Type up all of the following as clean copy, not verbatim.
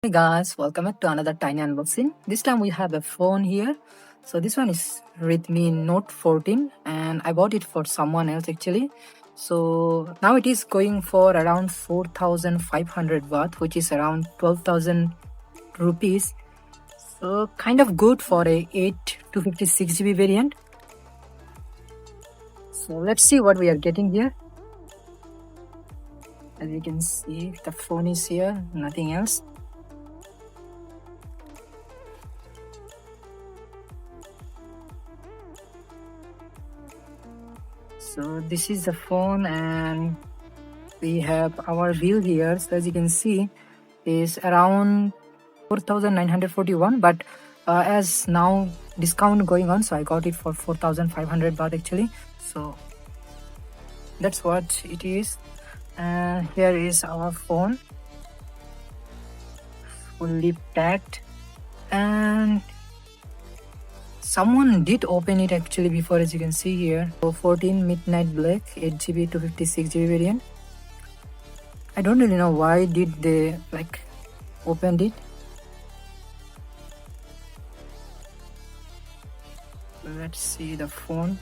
Hey guys, welcome back to another tiny unboxing. This time we have a phone here. So this one is Redmi Note 14 and I bought it for someone else actually. So now it is going for around 4500 baht, which is around 12,000 rupees. So kind of good for a 8 to 56 GB variant. So let's see what we are getting here. As you can see, the phone is here, nothing else. So this is the phone and we have our bill here. So as you can see is around 4941, but as now discount going on, so I got it for 4500 baht actually. So that's what it is. And here is our phone, fully packed, and someone did open it actually before, as you can see here. So 14 midnight black, 8GB to 56GB variant. I don't really know why did they opened it. Let's see the phone.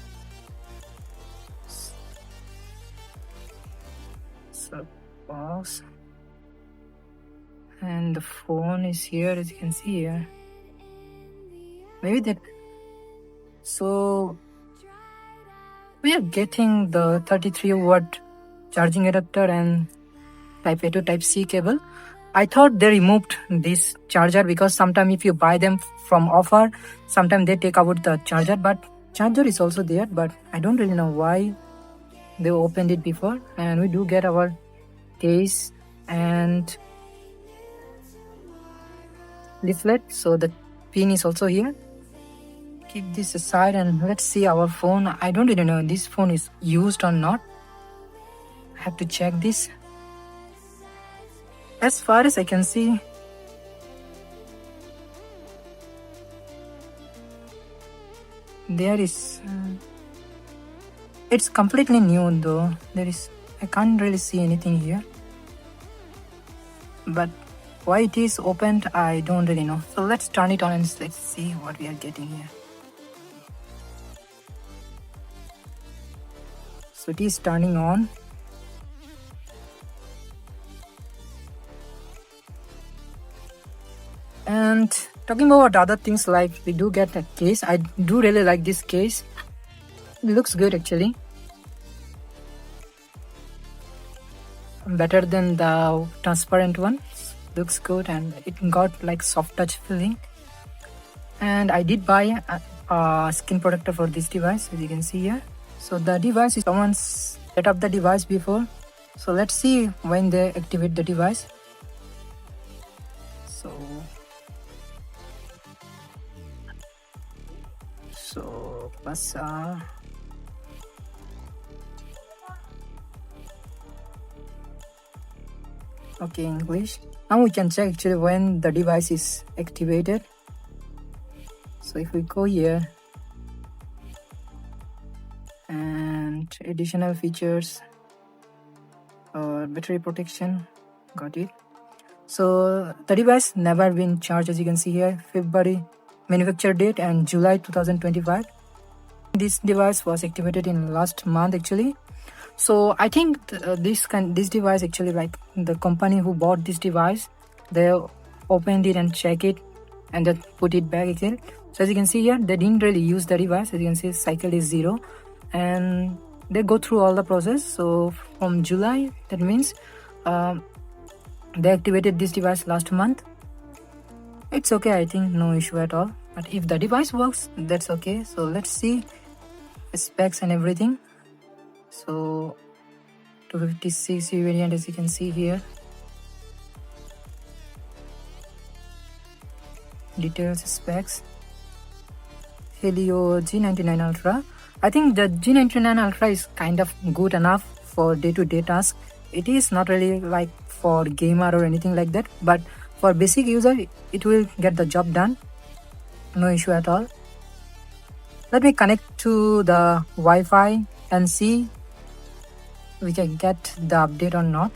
So pause, and the phone is here, as you can see here. Maybe that. So we are getting the 33-watt charging adapter and type A to type C cable. I thought they removed this charger because sometimes if you buy them from offer, sometimes they take out the charger, but charger is also there, but I don't really know why they opened it before. And we do get our case and leaflet, so the pin is also here. Keep this aside and let's see our phone. I don't really know if this phone is used or not. I have to check this. As far as I can see, there is it's completely new though. I can't really see anything here, but why it is opened I don't really know. So let's turn it on and let's see what we are getting here. So it is turning on. And talking about other things, like we do get a case. I do really like this case. It looks good actually. Better than the transparent one. Looks good and it got like soft touch feeling. And I did buy a screen protector for this device, as you can see here. So the device is someone's set up the device before. So let's see when they activate the device. So pasa. Okay, English. Now we can check actually when the device is activated. So if we go here and additional features or battery protection, got it. So the device never been charged, as you can see here. February manufacture date and July 2025. This device was activated in last month actually. So I think this device actually, like the company who bought this device, they opened it and check it and then put it back again. So as you can see here, they didn't really use the device. As you can see, cycle is 0 and they go through all the process. So from July, that means they activated this device last month. It's okay, I think, no issue at all. But if the device works, that's okay. So let's see specs and everything. So 256 variant, as you can see here. Details, specs. Helio G99 Ultra. I think the G99 Ultra is kind of good enough for day-to-day tasks. It is not really like for gamer or anything like that, but for basic user, it will get the job done. No issue at all. Let me connect to the Wi-Fi and see we can get the update or not.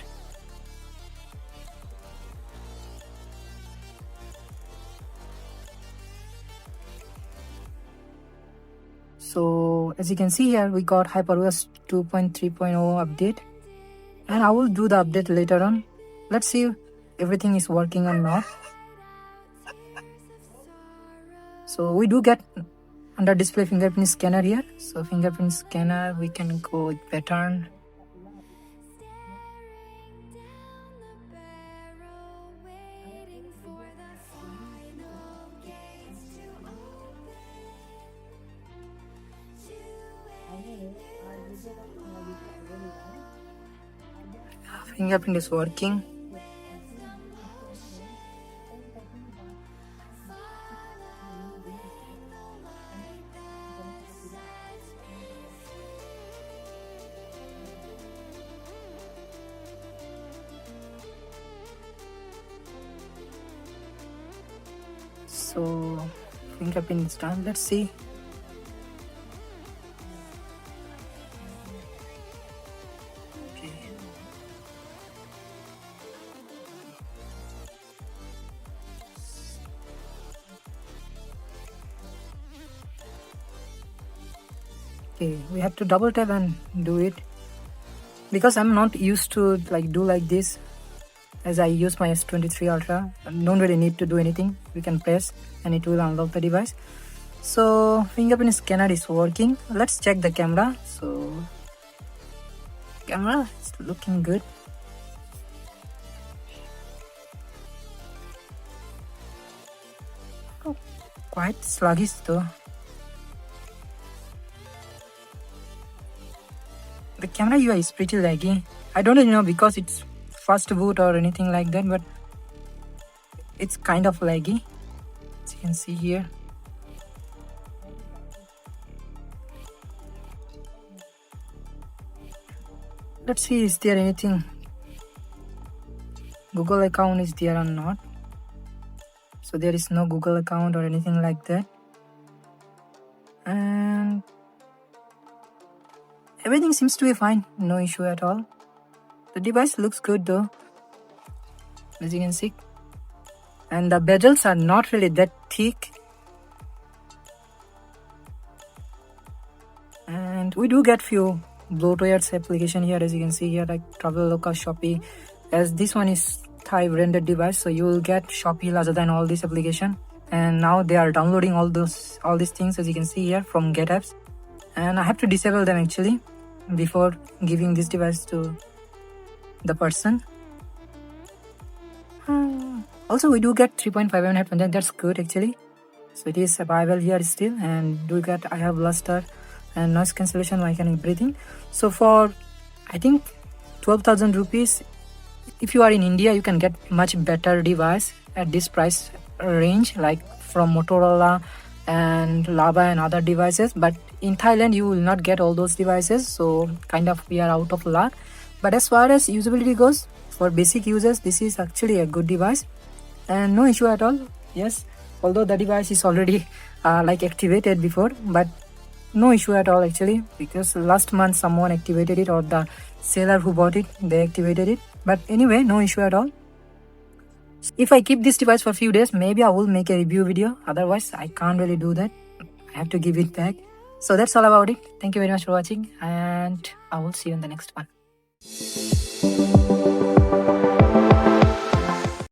So as you can see here, we got HyperOS 2.3.0 update, and I will do the update later on. Let's see if everything is working or not. So we do get under display fingerprint scanner here. So fingerprint scanner, we can go with pattern. Fingerprint is working. So fingerprint is done. Let's see. Okay, we have to double tap and do it, because I'm not used to do like this, as I use my S23 Ultra. I don't really need to do anything. We can press and it will unlock the device. So fingerprint scanner is working. Let's check the camera. So camera is looking good. Oh, quite sluggish though. The camera UI is pretty laggy. I don't really know because it's fast boot or anything like that, but it's kind of laggy, as you can see here. Let's see, is there anything Google account is there or not. So there is no Google account or anything like that, and everything seems to be fine, no issue at all. The device looks good though, as you can see, and the bezels are not really that thick. And we do get few bloatwares application here, as you can see here, like Traveloka, Shopee. As this one is Thai branded device, so you will get Shopee, Lazada and all this application. And now they are downloading all these things, as you can see here, from Get Apps. And I have to disable them actually before giving this device to the person. Also we do get 3.5mm headphone, that's good actually. So it is survival here still, and do get I have luster and noise cancellation, mic and everything. So for I think 12,000 rupees, if you are in India, you can get much better device at this price range, like from Motorola and Lava and other devices. But in Thailand you will not get all those devices, so kind of we are out of luck. But as far as usability goes, for basic users, this is actually a good device and no issue at all. Yes, although the device is already activated before, but no issue at all actually, because last month someone activated it, or the seller who bought it, they activated it. But anyway, no issue at all. If I keep this device for a few days, maybe I will make a review video. Otherwise I can't really do that. I have to give it back. So that's all about it. Thank you very much for watching, and I will see you in the next one.